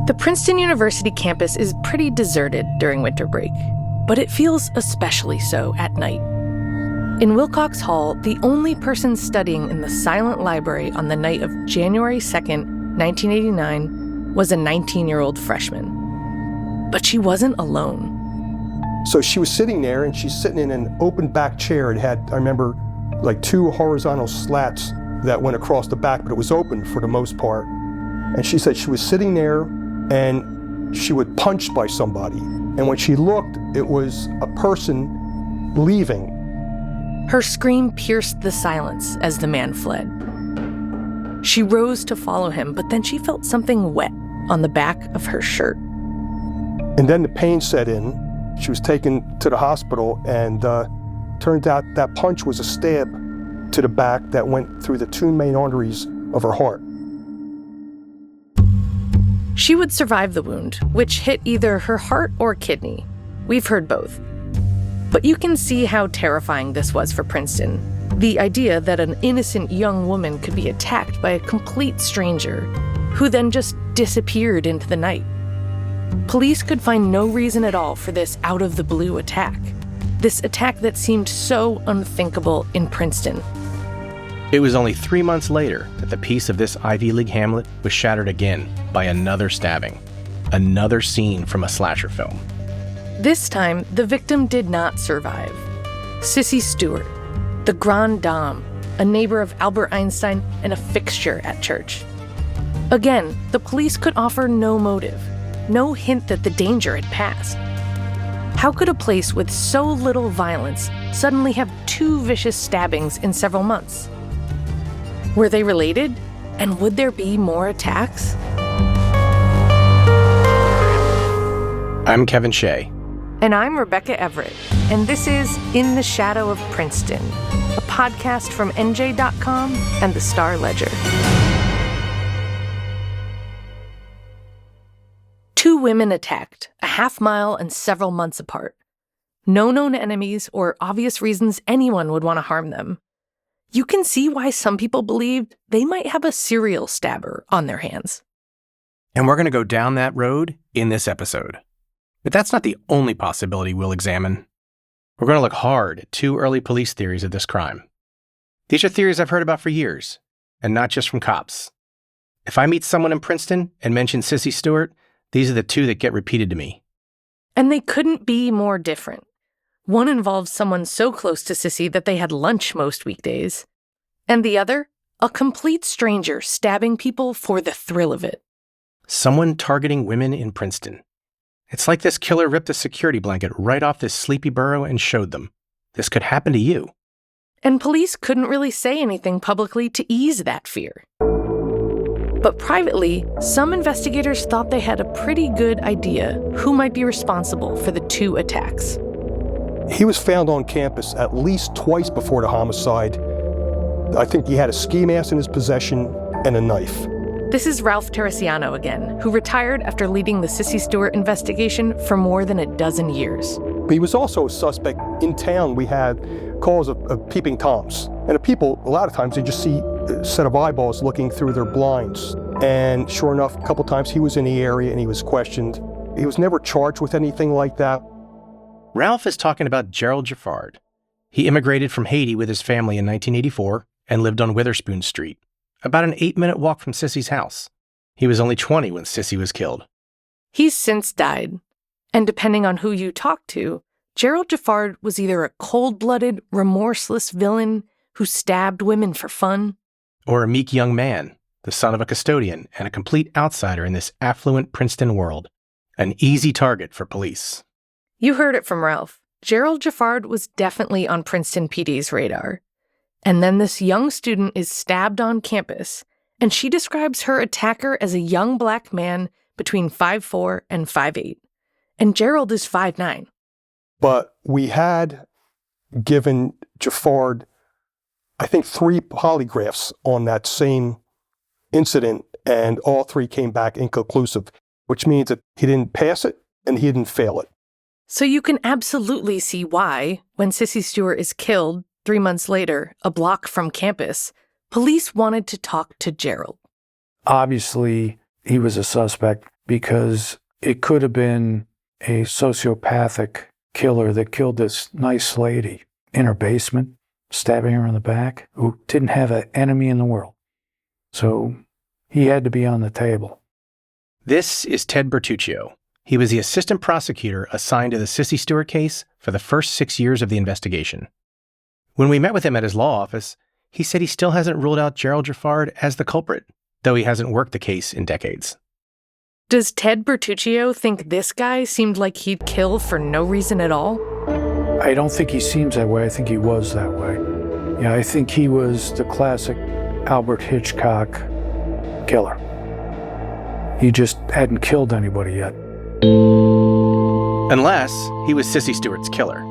The Princeton University campus is pretty deserted during winter break, but it feels especially so at night. In Wilcox Hall, the only person studying in the silent library on the night of January 2nd, 1989, was a 19-year-old freshman. But she wasn't alone. So she was sitting there, and she's sitting in an open back chair. It had, I remember, like 2 horizontal slats that went across the back, but it was open for the most part. And she said she was sitting there, and she was punched by somebody. And when she looked, it was a person leaving. Her scream pierced the silence as the man fled. She rose to follow him, but then she felt something wet on the back of her shirt. And then the pain set in. She was taken to the hospital, and turned out that punch was a stab to the back that went through the 2 main arteries of her heart. She would survive the wound, which hit either her heart or kidney. We've heard both. But you can see how terrifying this was for Princeton. The idea that an innocent young woman could be attacked by a complete stranger, who then just disappeared into the night. Police could find no reason at all for this out-of-the-blue attack. This attack that seemed so unthinkable in Princeton. It was only 3 months later that the peace of this Ivy League hamlet was shattered again by another stabbing. Another scene from a slasher film. This time, the victim did not survive. Sissy Stewart, the grande dame, a neighbor of Albert Einstein and a fixture at church. Again, the police could offer no motive, no hint that the danger had passed. How could a place with so little violence suddenly have 2 vicious stabbings in several months? Were they related? And would there be more attacks? I'm Kevin Shea. And I'm Rebecca Everett, and this is In the Shadow of Princeton, a podcast from NJ.com and the Star Ledger. 2 women attacked, a half-mile and several months apart. No known enemies or obvious reasons anyone would want to harm them. You can see why some people believed they might have a serial stabber on their hands. And we're going to go down that road in this episode. But that's not the only possibility we'll examine. We're going to look hard at 2 early police theories of this crime. These are theories I've heard about for years, and not just from cops. If I meet someone in Princeton and mention Sissy Stewart, these are the 2 that get repeated to me. And they couldn't be more different. One involves someone so close to Sissy that they had lunch most weekdays. And the other, a complete stranger stabbing people for the thrill of it. Someone targeting women in Princeton. It's like this killer ripped a security blanket right off this sleepy borough and showed them. This could happen to you. And police couldn't really say anything publicly to ease that fear. But privately, some investigators thought they had a pretty good idea who might be responsible for the 2 attacks. He was found on campus at least twice before the homicide. I think he had a ski mask in his possession and a knife. This is Ralph Teresiano again, who retired after leading the Sissy Stewart investigation for more than a dozen years. But he was also a suspect. In town, we had calls of peeping Toms. And the people, a lot of times, they just see a set of eyeballs looking through their blinds. And sure enough, a couple times he was in the area and he was questioned. He was never charged with anything like that. Ralph is talking about Gerald Jaffard. He immigrated from Haiti with his family in 1984 and lived on Witherspoon Street, about an 8-minute walk from Sissy's house. He was only 20 when Sissy was killed. He's since died. And depending on who you talk to, Gerald Jaffard was either a cold-blooded, remorseless villain who stabbed women for fun, or a meek young man, the son of a custodian and a complete outsider in this affluent Princeton world. An easy target for police. You heard it from Ralph. Gerald Jaffard was definitely on Princeton PD's radar. And then this young student is stabbed on campus, and she describes her attacker as a young black man between 5'4" and 5'8". And Gerald is 5'9". But we had given Jaffard, I think, 3 polygraphs on that same incident, and all 3 came back inconclusive, which means that he didn't pass it and he didn't fail it. So you can absolutely see why, when Sissy Stewart is killed 3 months later, a block from campus, police wanted to talk to Gerald. Obviously, he was a suspect because it could have been a sociopathic killer that killed this nice lady in her basement, stabbing her in the back, who didn't have an enemy in the world. So he had to be on the table. This is Ted Bertuccio. He was the assistant prosecutor assigned to the Sissy Stewart case for the first 6 years of the investigation. When we met with him at his law office, he said he still hasn't ruled out Gerald Jaffard as the culprit, though he hasn't worked the case in decades. Does Ted Bertuccio think this guy seemed like he'd kill for no reason at all? I don't think he seems that way. I think he was that way. Yeah, I think he was the classic Albert Hitchcock killer. He just hadn't killed anybody yet. Unless he was Sissy Stewart's killer.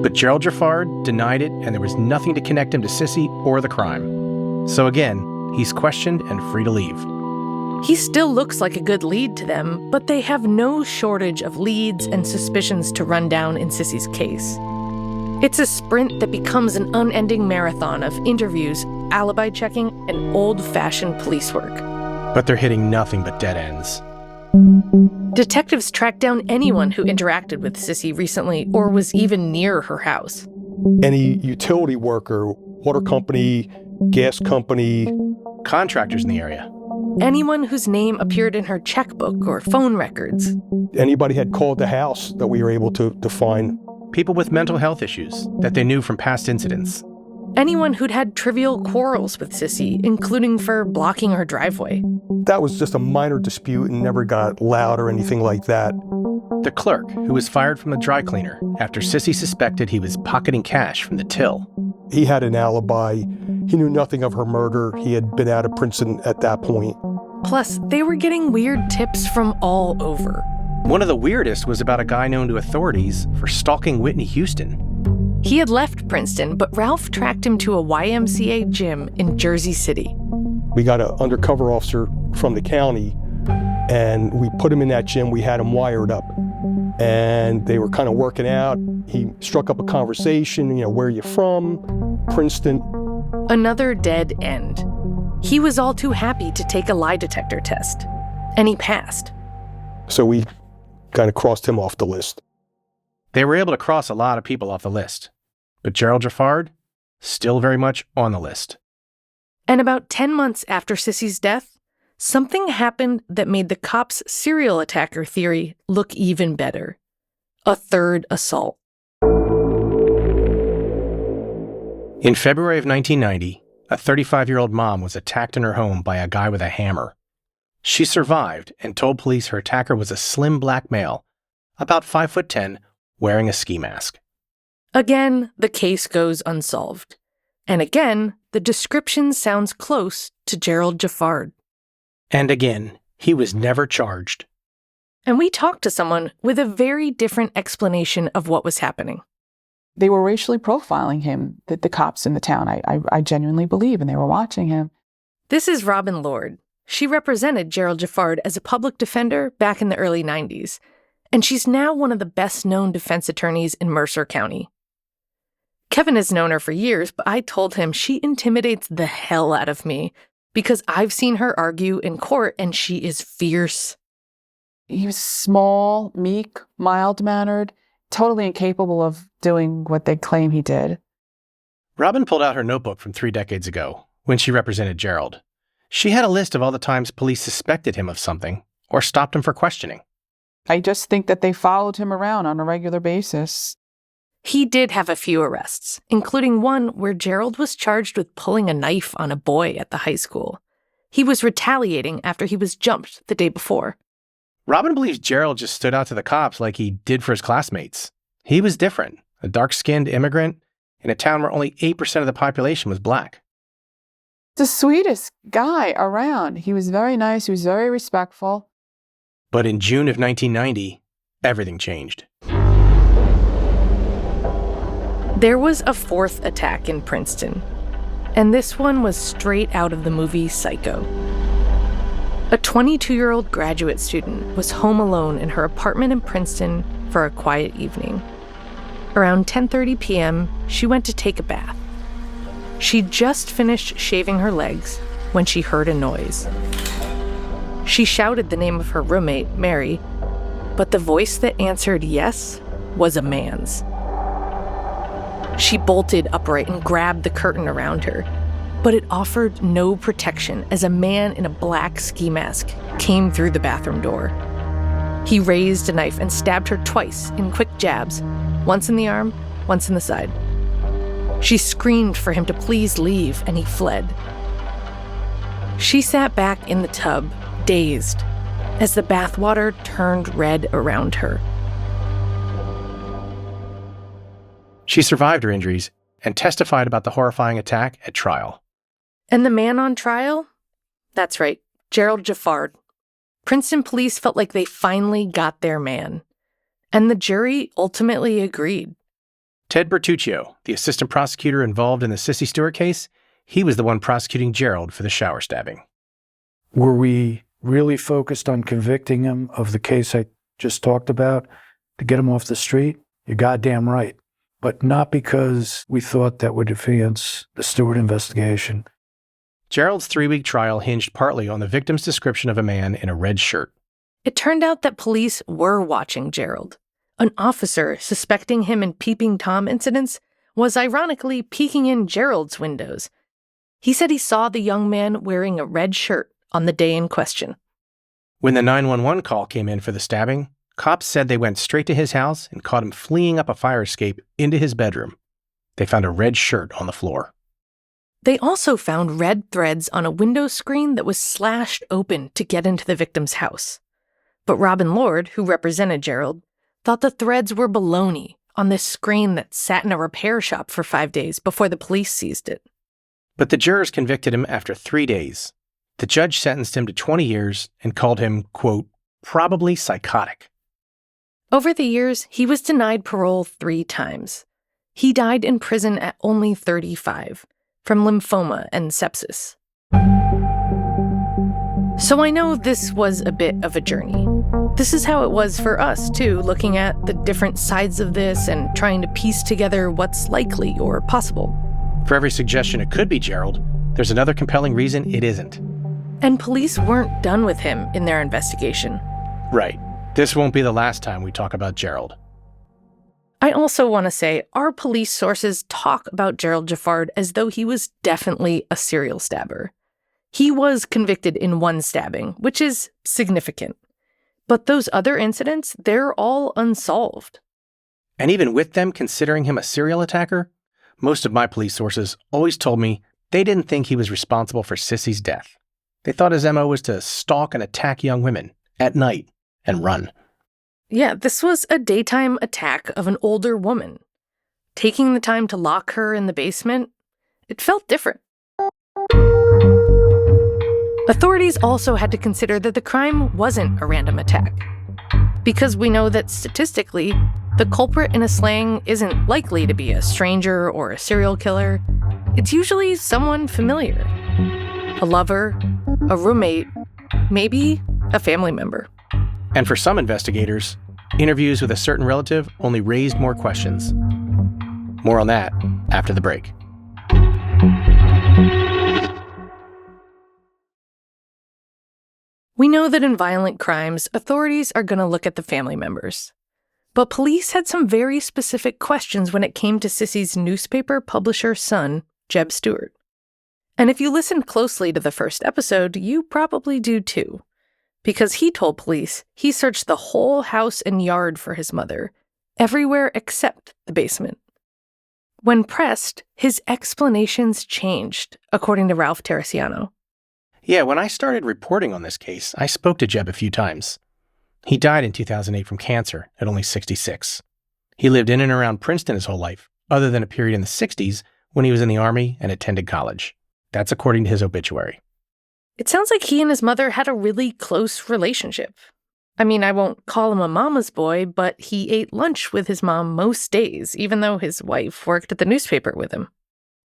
But Gerald Jaffard denied it, and there was nothing to connect him to Sissy or the crime. So again, he's questioned and free to leave. He still looks like a good lead to them, but they have no shortage of leads and suspicions to run down in Sissy's case. It's a sprint that becomes an unending marathon of interviews, alibi checking, and old-fashioned police work. But they're hitting nothing but dead ends. Detectives track down anyone who interacted with Sissy recently or was even near her house. Any utility worker, water company, gas company. Contractors in the area. Anyone whose name appeared in her checkbook or phone records. Anybody had called the house that we were able to find. People with mental health issues that they knew from past incidents. Anyone who'd had trivial quarrels with Sissy, including for blocking her driveway. That was just a minor dispute and never got loud or anything like that. The clerk who was fired from the dry cleaner after Sissy suspected he was pocketing cash from the till. He had an alibi. He knew nothing of her murder. He had been out of Princeton at that point. Plus, they were getting weird tips from all over. One of the weirdest was about a guy known to authorities for stalking Whitney Houston. He had left Princeton, but Ralph tracked him to a YMCA gym in Jersey City. We got an undercover officer from the county, and we put him in that gym. We had him wired up, and they were kind of working out. He struck up a conversation, where are you from? Princeton. Another dead end. He was all too happy to take a lie detector test, and he passed. So we kind of crossed him off the list. They were able to cross a lot of people off the list, but Gerald Jaffard, still very much on the list. And about 10 months after Sissy's death, something happened that made the cops' serial attacker theory look even better. A third assault. In February of 1990, a 35-year-old mom was attacked in her home by a guy with a hammer. She survived and told police her attacker was a slim black male, about 5'10", wearing a ski mask. Again, the case goes unsolved. And again, the description sounds close to Gerald Jaffard. And again, he was never charged. And we talked to someone with a very different explanation of what was happening. They were racially profiling him, the cops in the town, I genuinely believe, and they were watching him. This is Robin Lord. She represented Gerald Jaffard as a public defender back in the early 90s, and she's now one of the best-known defense attorneys in Mercer County. Kevin has known her for years, but I told him she intimidates the hell out of me because I've seen her argue in court and she is fierce. He was small, meek, mild-mannered, totally incapable of doing what they claim he did. Robin pulled out her notebook from 3 decades ago, when she represented Gerald. She had a list of all the times police suspected him of something or stopped him for questioning. I just think that they followed him around on a regular basis. He did have a few arrests, including one where Gerald was charged with pulling a knife on a boy at the high school. He was retaliating after he was jumped the day before. Robin believes Gerald just stood out to the cops like he did for his classmates. He was different, a dark-skinned immigrant in a town where only 8% of the population was black. The sweetest guy around. He was very nice. He was very respectful. But in June of 1990, everything changed. There was a fourth attack in Princeton, and this one was straight out of the movie Psycho. A 22-year-old graduate student was home alone in her apartment in Princeton for a quiet evening. Around 10:30 p.m., she went to take a bath. She'd just finished shaving her legs when she heard a noise. She shouted the name of her roommate, Mary, but the voice that answered yes was a man's. She bolted upright and grabbed the curtain around her, but it offered no protection as a man in a black ski mask came through the bathroom door. He raised a knife and stabbed her twice in quick jabs, once in the arm, once in the side. She screamed for him to please leave, and he fled. She sat back in the tub, dazed, as the bathwater turned red around her. She survived her injuries and testified about the horrifying attack at trial. And the man on trial? That's right, Gerald Jaffard. Princeton police felt like they finally got their man. And the jury ultimately agreed. Ted Bertuccio, the assistant prosecutor involved in the Sissy Stewart case, he was the one prosecuting Gerald for the shower stabbing. Were we really focused on convicting him of the case I just talked about to get him off the street? You're goddamn right. But not because we thought that would advance the Stewart investigation. Gerald's 3-week trial hinged partly on the victim's description of a man in a red shirt. It turned out that police were watching Gerald. An officer suspecting him in peeping Tom incidents was ironically peeking in Gerald's windows. He said he saw the young man wearing a red shirt on the day in question. When the 911 call came in for the stabbing, cops said they went straight to his house and caught him fleeing up a fire escape into his bedroom. They found a red shirt on the floor. They also found red threads on a window screen that was slashed open to get into the victim's house. But Robin Lord, who represented Gerald, thought the threads were baloney on this screen that sat in a repair shop for 5 days before the police seized it. But the jurors convicted him after 3 days. The judge sentenced him to 20 years and called him, quote, probably psychotic. Over the years, he was denied parole 3 times. He died in prison at only 35, from lymphoma and sepsis. So I know this was a bit of a journey. This is how it was for us, too, looking at the different sides of this and trying to piece together what's likely or possible. For every suggestion it could be Gerald, there's another compelling reason it isn't. And police weren't done with him in their investigation. Right. This won't be the last time we talk about Gerald. I also want to say our police sources talk about Gerald Jaffard as though he was definitely a serial stabber. He was convicted in 1 stabbing, which is significant. But those other incidents, they're all unsolved. And even with them considering him a serial attacker, most of my police sources always told me they didn't think he was responsible for Sissy's death. They thought his MO was to stalk and attack young women at night and run. Yeah, this was a daytime attack of an older woman. Taking the time to lock her in the basement, it felt different. Authorities also had to consider that the crime wasn't a random attack. Because we know that statistically, the culprit in a slaying isn't likely to be a stranger or a serial killer. It's usually someone familiar. A lover, a roommate, maybe a family member. And for some investigators, interviews with a certain relative only raised more questions. More on that after the break. We know that in violent crimes, authorities are going to look at the family members. But police had some very specific questions when it came to Sissy's newspaper publisher's son, Jeb Stewart. And if you listened closely to the first episode, you probably do too. Because he told police he searched the whole house and yard for his mother, everywhere except the basement. When pressed, his explanations changed, according to Ralph Teresiano. Yeah, when I started reporting on this case, I spoke to Jeb a few times. He died in 2008 from cancer at only 66. He lived in and around Princeton his whole life, other than a period in the 60s when he was in the Army and attended college. That's according to his obituary. It sounds like he and his mother had a really close relationship. I mean, I won't call him a mama's boy, but he ate lunch with his mom most days, even though his wife worked at the newspaper with him.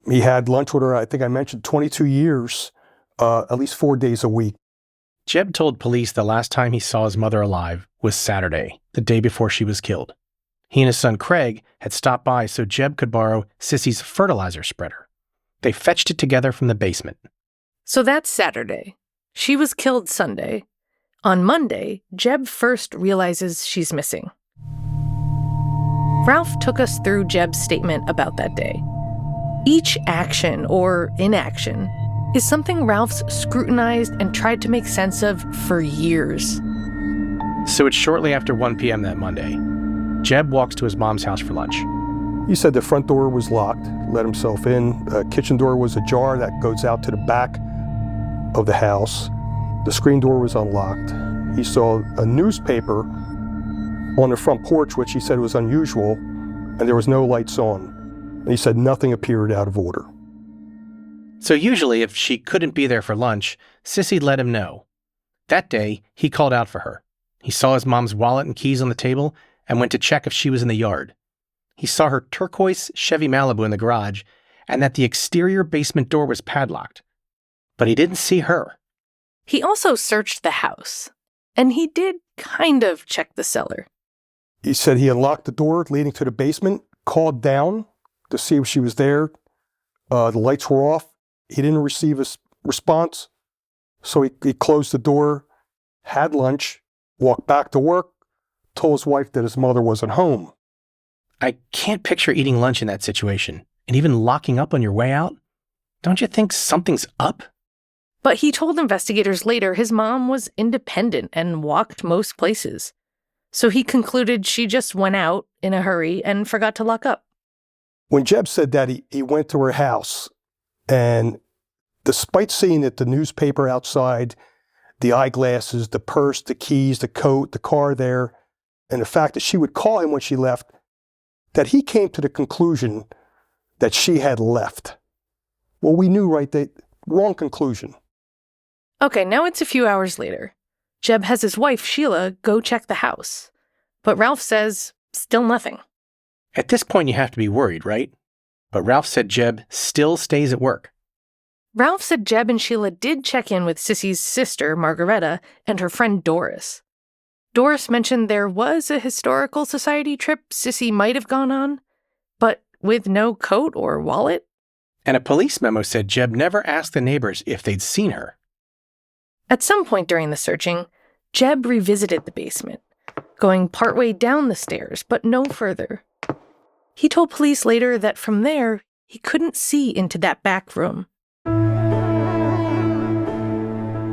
He had lunch with her, I think I mentioned, 22 years, at least 4 days a week. Jeb told police the last time he saw his mother alive was Saturday, the day before she was killed. He and his son Craig had stopped by so Jeb could borrow Sissy's fertilizer spreader. They fetched it together from the basement. So that's Saturday. She was killed Sunday. On Monday, Jeb first realizes she's missing. Ralph took us through Jeb's statement about that day. Each action or inaction is something Ralph's scrutinized and tried to make sense of for years. So it's shortly after 1 p.m. that Monday. Jeb walks to his mom's house for lunch. He said the front door was locked, let himself in. The kitchen door was ajar that goes out to the back of the house. The screen door was unlocked. He saw a newspaper on the front porch, which he said was unusual, and there was no lights on. And he said nothing appeared out of order. So usually if she couldn't be there for lunch, Sissy let him know. That day, he called out for her. He saw his mom's wallet and keys on the table and went to check if she was in the yard. He saw her turquoise Chevy Malibu in the garage and that the exterior basement door was padlocked. But he didn't see her. He also searched the house, and he did kind of check the cellar. He said he unlocked the door leading to the basement, called down to see if she was there. The lights were off. He didn't receive a response, so he closed the door, had lunch, walked back to work, told his wife that his mother wasn't home. I can't picture eating lunch in that situation, and even locking up on your way out. Don't you think something's up? But he told investigators later his mom was independent and walked most places. So he concluded she just went out in a hurry and forgot to lock up. When Jeb said that, he went to her house, and despite seeing that the newspaper outside, the eyeglasses, the purse, the keys, the coat, the car there, and the fact that she would call him when she left, that he came to the conclusion that she had left. Well, we knew right that wrong conclusion. Okay, now it's a few hours later. Jeb has his wife, Sheila, go check the house. But Ralph says, still nothing. At this point, you have to be worried, right? But Ralph said Jeb still stays at work. Ralph said Jeb and Sheila did check in with Sissy's sister, Margareta, and her friend Doris. Doris mentioned there was a historical society trip Sissy might have gone on, but with no coat or wallet. And a police memo said Jeb never asked the neighbors if they'd seen her. At some point during the searching, Jeb revisited the basement, going partway down the stairs, but no further. He told police later that from there, he couldn't see into that back room.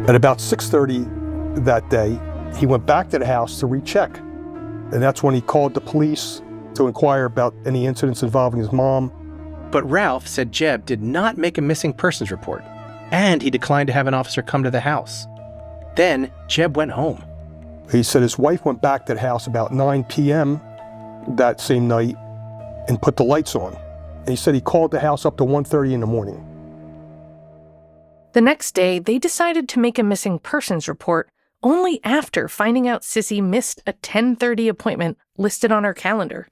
At about 6:30 that day, he went back to the house to recheck. And that's when he called the police to inquire about any incidents involving his mom. But Ralph said Jeb did not make a missing persons report, and he declined to have an officer come to the house. Then Jeb went home. He said his wife went back to the house about 9 p.m. that same night and put the lights on. And he said he called the house up to 1:30 in the morning. The next day, they decided to make a missing persons report only after finding out Sissy missed a 10:30 appointment listed on her calendar.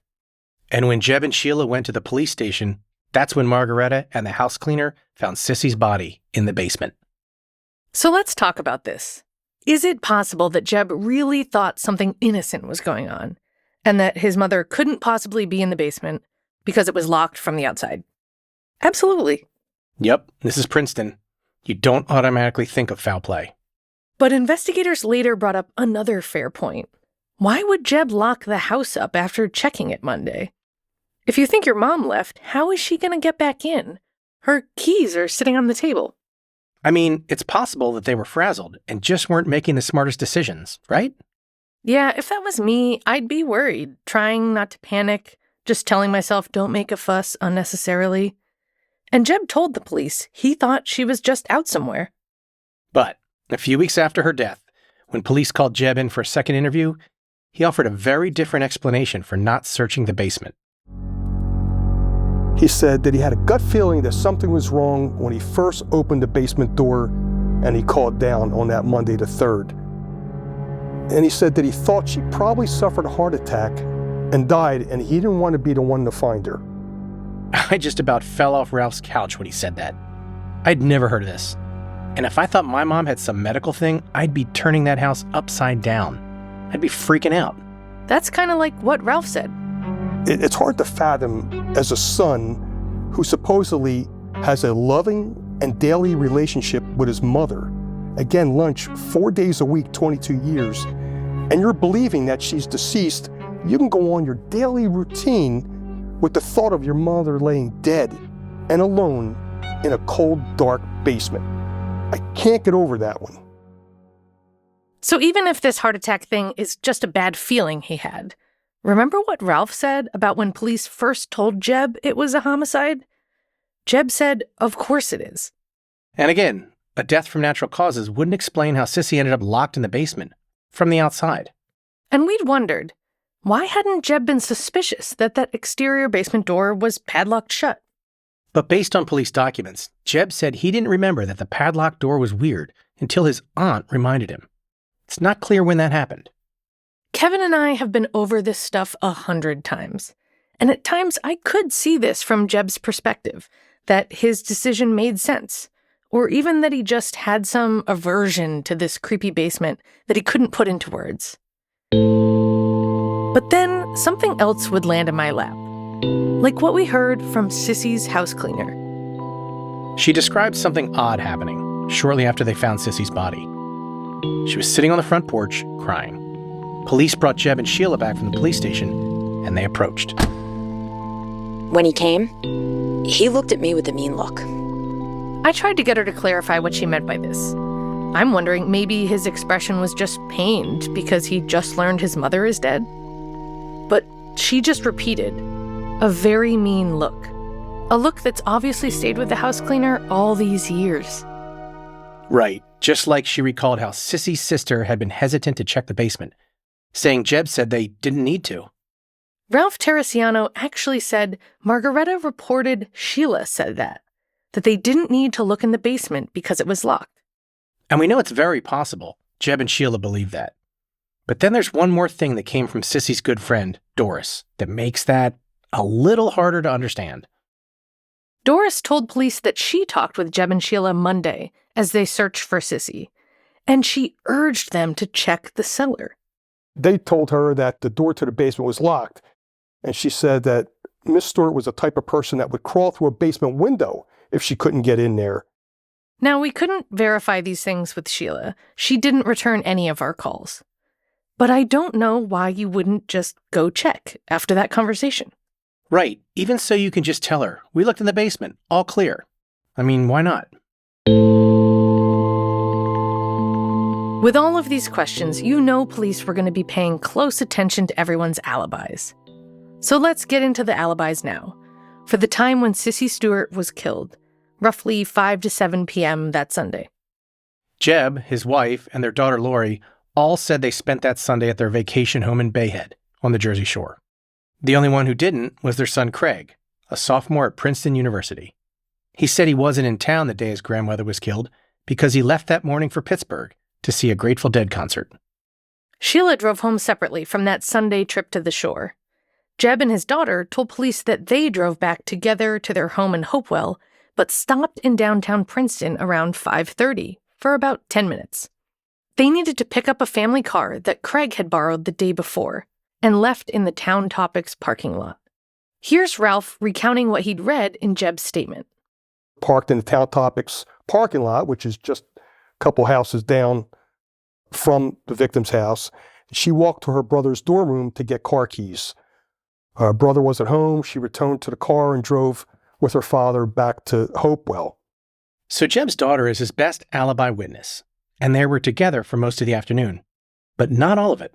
And when Jeb and Sheila went to the police station, that's when Margareta and the house cleaner found Sissy's body in the basement. So let's talk about this. Is it possible that Jeb really thought something innocent was going on, and that his mother couldn't possibly be in the basement because it was locked from the outside? Absolutely. Yep, this is Princeton. You don't automatically think of foul play. But investigators later brought up another fair point. Why would Jeb lock the house up after checking it Monday? If you think your mom left, how is she going to get back in? Her keys are sitting on the table. I mean, it's possible that they were frazzled and just weren't making the smartest decisions, right? Yeah, if that was me, I'd be worried, trying not to panic, just telling myself don't make a fuss unnecessarily. And Jeb told the police he thought she was just out somewhere. But a few weeks after her death, when police called Jeb in for a second interview, he offered a very different explanation for not searching the basement. He said that he had a gut feeling that something was wrong when he first opened the basement door and he called down on that Monday the 3rd. And he said that he thought she probably suffered a heart attack and died, and he didn't want to be the one to find her. I just about fell off Ralph's couch when he said that. I'd never heard of this. And if I thought my mom had some medical thing, I'd be turning that house upside down. I'd be freaking out. That's kind of like what Ralph said. It's hard to fathom as a son who supposedly has a loving and daily relationship with his mother, again lunch 4 days a week, 22 years, and you're believing that she's deceased, you can go on your daily routine with the thought of your mother laying dead and alone in a cold, dark basement. I can't get over that one. So even if this heart attack thing is just a bad feeling he had, remember what Ralph said about when police first told Jeb it was a homicide? Jeb said, of course it is. And again, a death from natural causes wouldn't explain how Sissy ended up locked in the basement from the outside. And we'd wondered, why hadn't Jeb been suspicious that that exterior basement door was padlocked shut? But based on police documents, Jeb said he didn't remember that the padlocked door was weird until his aunt reminded him. It's not clear when that happened. Kevin and I have been over this stuff 100 times. And at times I could see this from Jeb's perspective, that his decision made sense, or even that he just had some aversion to this creepy basement that he couldn't put into words. But then something else would land in my lap, like what we heard from Sissy's house cleaner. She described something odd happening shortly after they found Sissy's body. She was sitting on the front porch, crying. Police brought Jeb and Sheila back from the police station, and they approached. When he came, he looked at me with a mean look. I tried to get her to clarify what she meant by this. I'm wondering maybe his expression was just pained because he just learned his mother is dead. But she just repeated, a very mean look. A look that's obviously stayed with the house cleaner all these years. Right, just like she recalled how Sissy's sister had been hesitant to check the basement, saying Jeb said they didn't need to. Ralph Teresiano actually said Margareta reported Sheila said that they didn't need to look in the basement because it was locked. And we know it's very possible Jeb and Sheila believe that. But then there's one more thing that came from Sissy's good friend, Doris, that makes that a little harder to understand. Doris told police that she talked with Jeb and Sheila Monday as they searched for Sissy, and she urged them to check the cellar. They told her that the door to the basement was locked, and she said that Miss Stewart was the type of person that would crawl through a basement window if she couldn't get in there. Now, we couldn't verify these things with Sheila. She didn't return any of our calls. But I don't know why you wouldn't just go check after that conversation. Right, even so you can just tell her, we looked in the basement, all clear. I mean, why not? With all of these questions, you know police were going to be paying close attention to everyone's alibis. So let's get into the alibis now. For the time when Sissy Stewart was killed, roughly 5 to 7 p.m. that Sunday. Jeb, his wife, and their daughter Lori all said they spent that Sunday at their vacation home in Bayhead, on the Jersey Shore. The only one who didn't was their son Craig, a sophomore at Princeton University. He said he wasn't in town the day his grandmother was killed because he left that morning for Pittsburgh to see a Grateful Dead concert. Sheila drove home separately from that Sunday trip to the shore. Jeb and his daughter told police that they drove back together to their home in Hopewell, but stopped in downtown Princeton around 5:30 for about 10 minutes. They needed to pick up a family car that Craig had borrowed the day before and left in the Town Topics parking lot. Here's Ralph recounting what he'd read in Jeb's statement. Parked in the Town Topics parking lot, which is just a couple houses down from the victim's house. She walked to her brother's dorm room to get car keys. Her brother wasn't home. She returned to the car and drove with her father back to Hopewell. So Jeb's daughter is his best alibi witness, and they were together for most of the afternoon. But not all of it.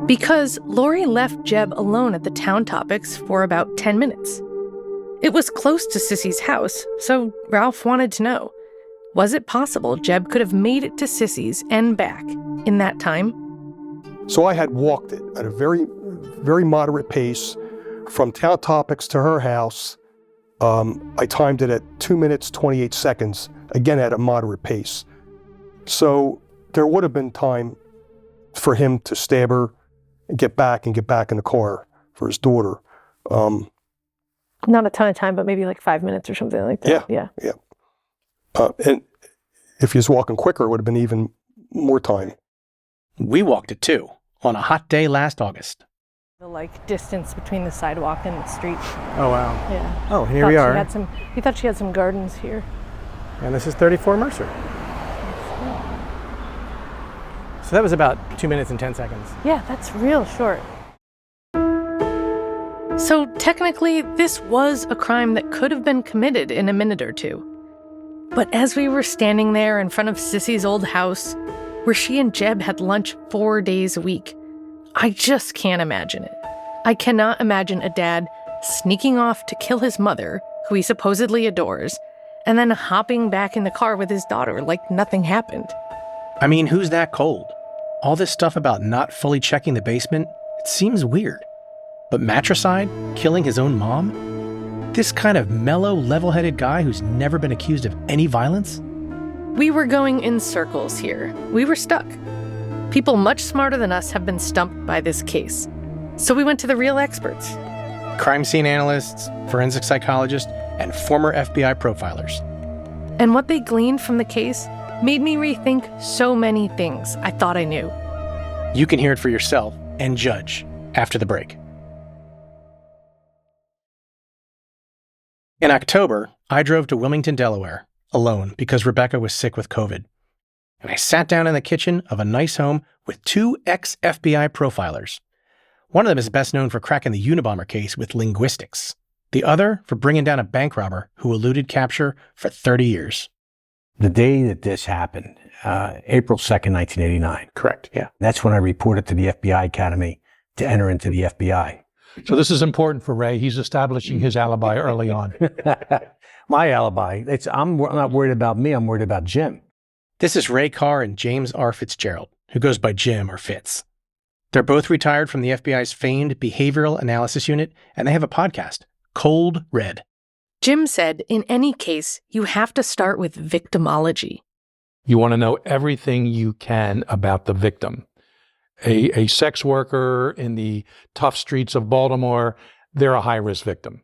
Because Lori left Jeb alone at the Town Topics for about 10 minutes. It was close to Sissy's house, so Ralph wanted to know, was it possible Jeb could have made it to Sissy's and back in that time? So I had walked it at a very, very moderate pace from Town Topics to her house. I timed it at 2 minutes, 28 seconds, again at a moderate pace. So there would have been time for him to stab her and get back in the car for his daughter. Not a ton of time, but maybe like 5 minutes or something like that. Yeah. And if he was walking quicker, it would have been even more time. We walked it too, on a hot day last August. The distance between the sidewalk and the street. Oh, wow. Yeah. Oh, here we are. He thought she had some gardens here. And this is 34 Mercer. So that was about 2 minutes and 10 seconds. Yeah, that's real short. So technically, this was a crime that could have been committed in a minute or two. But as we were standing there in front of Sissy's old house, where she and Jeb had lunch 4 days a week, I just can't imagine it. I cannot imagine a dad sneaking off to kill his mother, who he supposedly adores, and then hopping back in the car with his daughter like nothing happened. I mean, who's that cold? All this stuff about not fully checking the basement, it seems weird. But matricide? Killing his own mom? This kind of mellow, level-headed guy who's never been accused of any violence? We were going in circles here. We were stuck. People much smarter than us have been stumped by this case. So we went to the real experts. Crime scene analysts, forensic psychologists, and former FBI profilers. And what they gleaned from the case made me rethink so many things I thought I knew. You can hear it for yourself and judge after the break. In October, I drove to Wilmington, Delaware, alone because Rebecca was sick with COVID. And I sat down in the kitchen of a nice home with 2 ex-FBI profilers. One of them is best known for cracking the Unabomber case with linguistics. The other for bringing down a bank robber who eluded capture for 30 years. The day that this happened, April 2nd, 1989. Correct, yeah. That's when I reported to the FBI Academy to enter into the FBI. So this is important for Ray. He's establishing his alibi early on. My alibi. I'm not worried about me. I'm worried about Jim. This is Ray Carr and James R. Fitzgerald, who goes by Jim or Fitz. They're both retired from the FBI's famed Behavioral Analysis Unit, and they have a podcast, Cold Red. Jim said, in any case, you have to start with victimology. You want to know everything you can about the victim. A sex worker in the tough streets of Baltimore, they're a high-risk victim.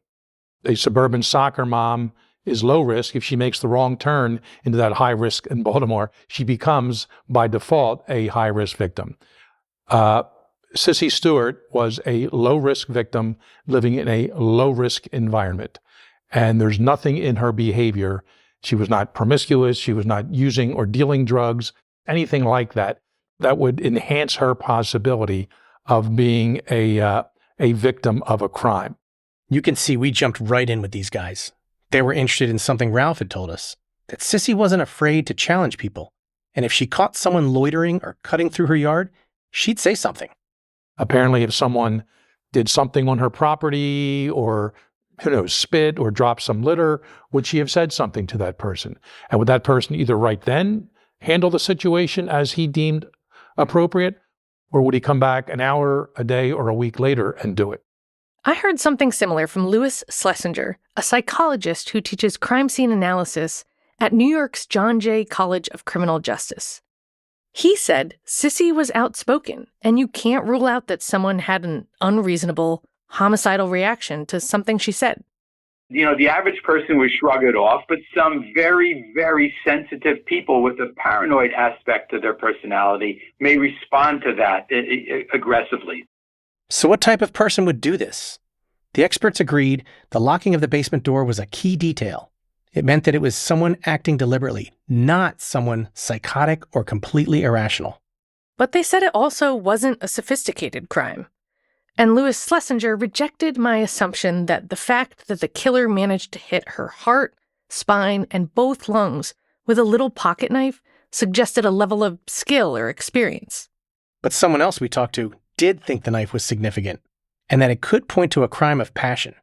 A suburban soccer mom is low risk. If she makes the wrong turn into that high risk in Baltimore, she becomes, by default, a high-risk victim. Sissy Stewart was a low-risk victim living in a low-risk environment. And there's nothing in her behavior. She was not promiscuous. She was not using or dealing drugs, anything like that, that would enhance her possibility of being a victim of a crime. You can see we jumped right in with these guys. They were interested in something Ralph had told us, that Sissy wasn't afraid to challenge people. And if she caught someone loitering or cutting through her yard, she'd say something. Apparently, if someone did something on her property or, spit or dropped some litter, would she have said something to that person? And would that person either right then handle the situation as he deemed appropriate, or would he come back an hour, a day, or a week later and do it? I heard something similar from Louis Schlesinger, a psychologist who teaches crime scene analysis at New York's John Jay College of Criminal Justice. He said Sissy was outspoken, and you can't rule out that someone had an unreasonable, homicidal reaction to something she said. The average person would shrug it off, but some very, very sensitive people with a paranoid aspect to their personality may respond to that aggressively. So what type of person would do this? The experts agreed the locking of the basement door was a key detail. It meant that it was someone acting deliberately, not someone psychotic or completely irrational. But they said it also wasn't a sophisticated crime. And Louis Schlesinger rejected my assumption that the fact that the killer managed to hit her heart, spine, and both lungs with a little pocket knife suggested a level of skill or experience. But someone else we talked to did think the knife was significant, and that it could point to a crime of passion.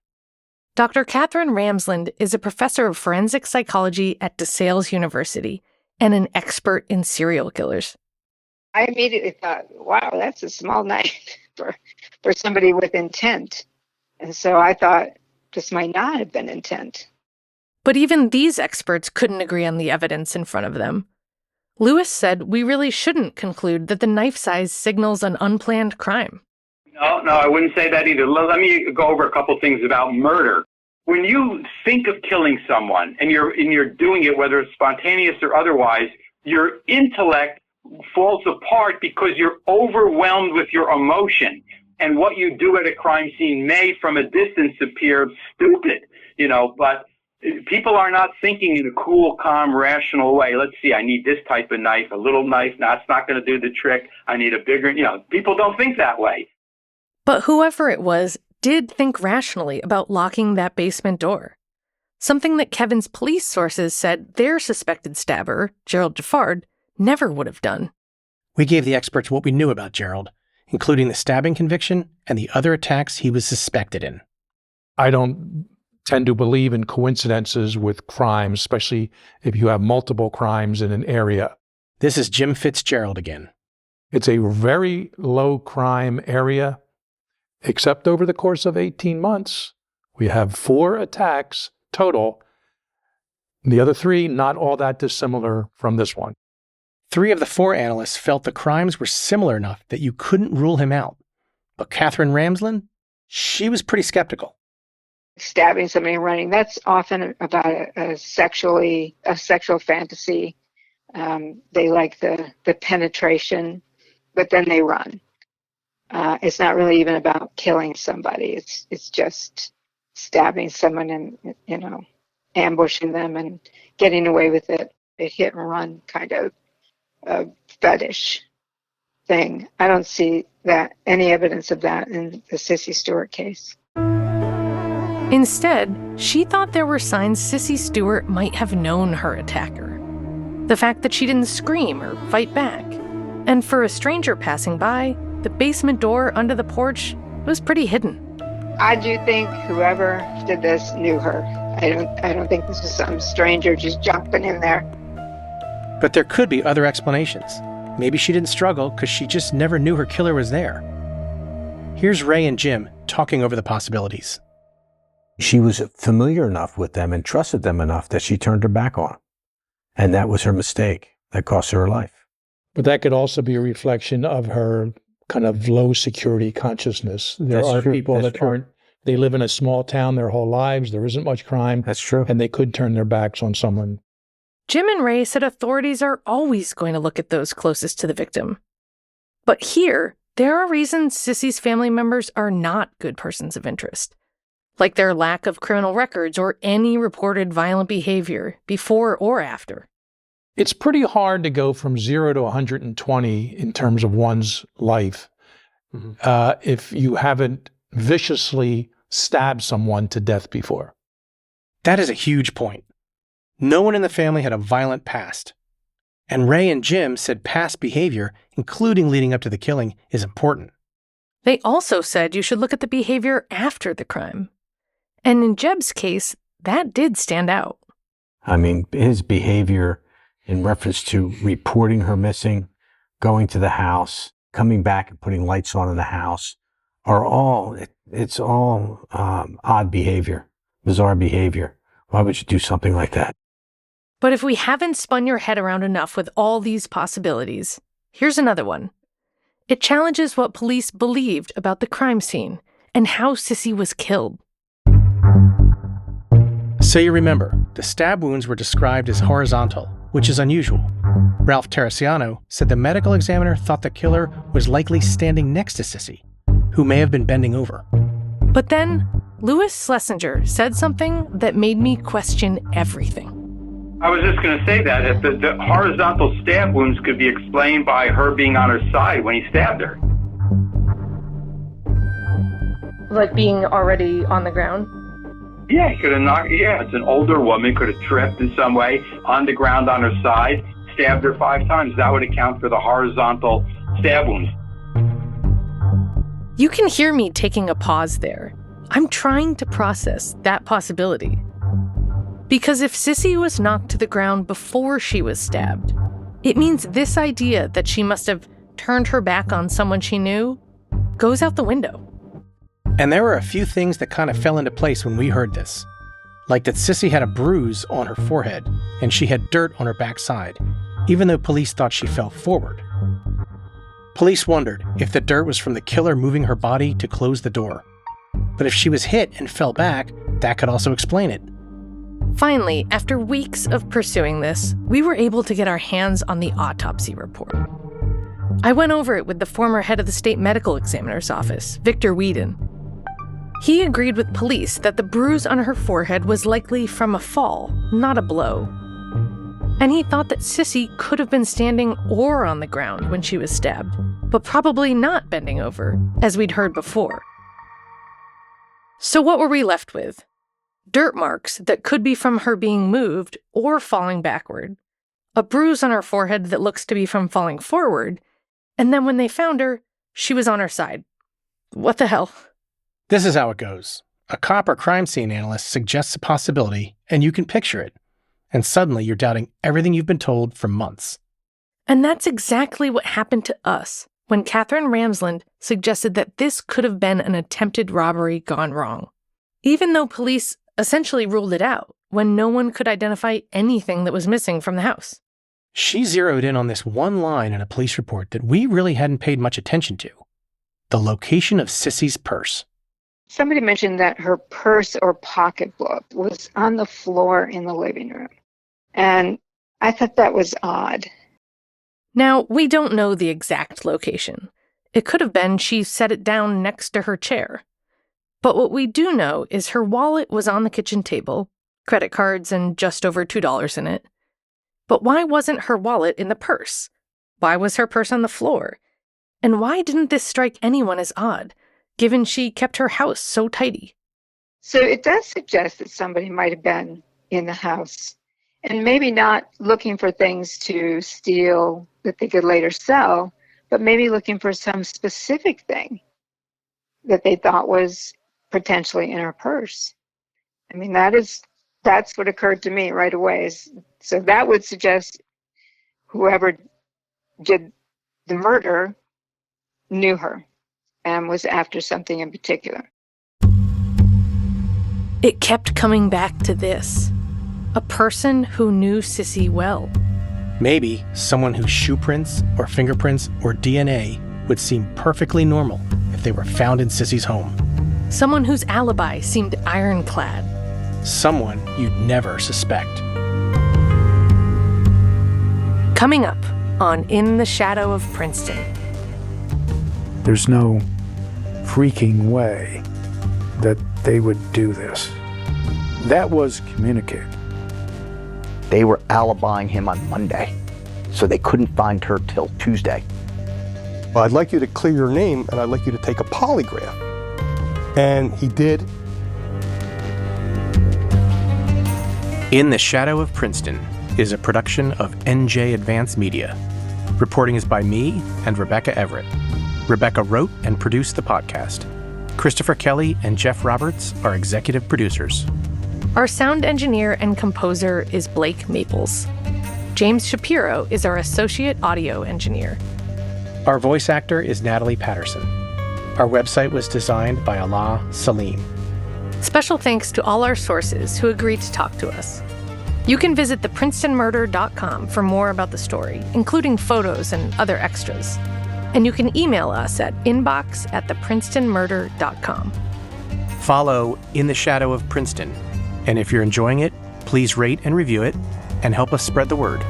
Dr. Catherine Ramsland is a professor of forensic psychology at DeSales University and an expert in serial killers. I immediately thought, wow, that's a small knife for somebody with intent. And so I thought this might not have been intent. But even these experts couldn't agree on the evidence in front of them. Lewis said we really shouldn't conclude that the knife size signals an unplanned crime. No, I wouldn't say that either. Let me go over a couple things about murder. When you think of killing someone and you're doing it, whether it's spontaneous or otherwise, your intellect falls apart because you're overwhelmed with your emotion. And what you do at a crime scene may, from a distance, appear stupid, but People are not thinking in a cool, calm, rational way. Let's see, I need this type of knife, a little knife. No, it's not going to do the trick. I need a bigger, people don't think that way. But whoever it was did think rationally about locking that basement door. Something that Kevin's police sources said their suspected stabber, Gerald Jaffard, never would have done. We gave the experts what we knew about Gerald, including the stabbing conviction and the other attacks he was suspected in. I don't tend to believe in coincidences with crimes, especially if you have multiple crimes in an area. This is Jim Fitzgerald again. It's a very low crime area, except over the course of 18 months. We have 4 attacks total. The other 3, not all that dissimilar from this one. 3 of the 4 analysts felt the crimes were similar enough that you couldn't rule him out. But Catherine Ramsland, she was pretty skeptical. Stabbing somebody and running, that's often about a sexual fantasy. They like the penetration, but then they run. It's not really even about killing somebody. It's just stabbing someone and, ambushing them and getting away with it. A hit and run kind of fetish thing. I don't see any evidence of that in the Sissy Stewart case. Instead, she thought there were signs Sissy Stewart might have known her attacker. The fact that she didn't scream or fight back. And for a stranger passing by, the basement door under the porch was pretty hidden. I do think whoever did this knew her. I don't think this was some stranger just jumping in there. But there could be other explanations. Maybe she didn't struggle because she just never knew her killer was there. Here's Ray and Jim talking over the possibilities. She was familiar enough with them and trusted them enough that she turned her back on them. And that was her mistake. That cost her life. But that could also be a reflection of her kind of low security consciousness. There are people that aren't, they live in a small town their whole lives. There isn't much crime. That's true. And they could turn their backs on someone. Jim and Ray said authorities are always going to look at those closest to the victim. But here, there are reasons Sissy's family members are not good persons of interest, like their lack of criminal records or any reported violent behavior before or after. It's pretty hard to go from 0 to 120 in terms of one's life if you haven't viciously stabbed someone to death before. That is a huge point. No one in the family had a violent past. And Ray and Jim said past behavior, including leading up to the killing, is important. They also said you should look at the behavior after the crime. And in Jeb's case, that did stand out. I mean, his behavior in reference to reporting her missing, going to the house, coming back and putting lights on in the house, are all, it's all odd behavior, bizarre behavior. Why would you do something like that? But if we haven't spun your head around enough with all these possibilities, here's another one. It challenges what police believed about the crime scene and how Sissy was killed. So you remember, the stab wounds were described as horizontal, which is unusual. Ralph Teresiano said the medical examiner thought the killer was likely standing next to Sissy, who may have been bending over. But then, Louis Schlesinger said something that made me question everything. I was just going to say that if the horizontal stab wounds could be explained by her being on her side when he stabbed her. Like being already on the ground? Yeah, he could have knocked. Yeah, it's an older woman, could have tripped in some way on the ground on her side, stabbed her 5 times. That would account for the horizontal stab wounds. You can hear me taking a pause there. I'm trying to process that possibility. Because if Sissy was knocked to the ground before she was stabbed, it means this idea that she must have turned her back on someone she knew goes out the window. And there were a few things that kind of fell into place when we heard this. Like that Sissy had a bruise on her forehead and she had dirt on her backside, even though police thought she fell forward. Police wondered if the dirt was from the killer moving her body to close the door. But if she was hit and fell back, that could also explain it. Finally, after weeks of pursuing this, we were able to get our hands on the autopsy report. I went over it with the former head of the state medical examiner's office, Victor Whedon. He agreed with police that the bruise on her forehead was likely from a fall, not a blow. And he thought that Sissy could have been standing or on the ground when she was stabbed, but probably not bending over, as we'd heard before. So what were we left with? Dirt marks that could be from her being moved or falling backward, a bruise on her forehead that looks to be from falling forward, and then when they found her, she was on her side. What the hell? This is how it goes. A cop or crime scene analyst suggests a possibility, and you can picture it. And suddenly you're doubting everything you've been told for months. And that's exactly what happened to us when Catherine Ramsland suggested that this could have been an attempted robbery gone wrong, even though police essentially ruled it out when no one could identify anything that was missing from the house. She zeroed in on this one line in a police report that we really hadn't paid much attention to: the location of Sissy's purse. Somebody mentioned that her purse or pocketbook was on the floor in the living room. And I thought that was odd. Now, we don't know the exact location. It could have been she set it down next to her chair. But what we do know is her wallet was on the kitchen table, credit cards and just over $2 in it. But why wasn't her wallet in the purse? Why was her purse on the floor? And why didn't this strike anyone as odd, given she kept her house so tidy? So it does suggest that somebody might have been in the house and maybe not looking for things to steal that they could later sell, but maybe looking for some specific thing that they thought was potentially in her purse. I mean, that's what occurred to me right away. So that would suggest whoever did the murder knew her and was after something in particular. It kept coming back to this. A person who knew Sissy well. Maybe someone whose shoe prints or fingerprints or DNA would seem perfectly normal if they were found in Sissy's home. Someone whose alibi seemed ironclad. Someone you'd never suspect. Coming up on In the Shadow of Princeton. There's no freaking way that they would do this. That was communicated. They were alibying him on Monday, so they couldn't find her till Tuesday. Well, I'd like you to clear your name, and I'd like you to take a polygraph. And he did. In the Shadow of Princeton is a production of NJ Advance Media. Reporting is by me and Rebecca Everett. Rebecca wrote and produced the podcast. Christopher Kelly and Jeff Roberts are executive producers. Our sound engineer and composer is Blake Maples. James Shapiro is our associate audio engineer. Our voice actor is Natalie Patterson. Our website was designed by Allah Salim. Special thanks to all our sources who agreed to talk to us. You can visit theprincetonmurder.com for more about the story, including photos and other extras. And you can email us at inbox@theprincetonmurder.com. Follow In the Shadow of Princeton. And if you're enjoying it, please rate and review it and help us spread the word.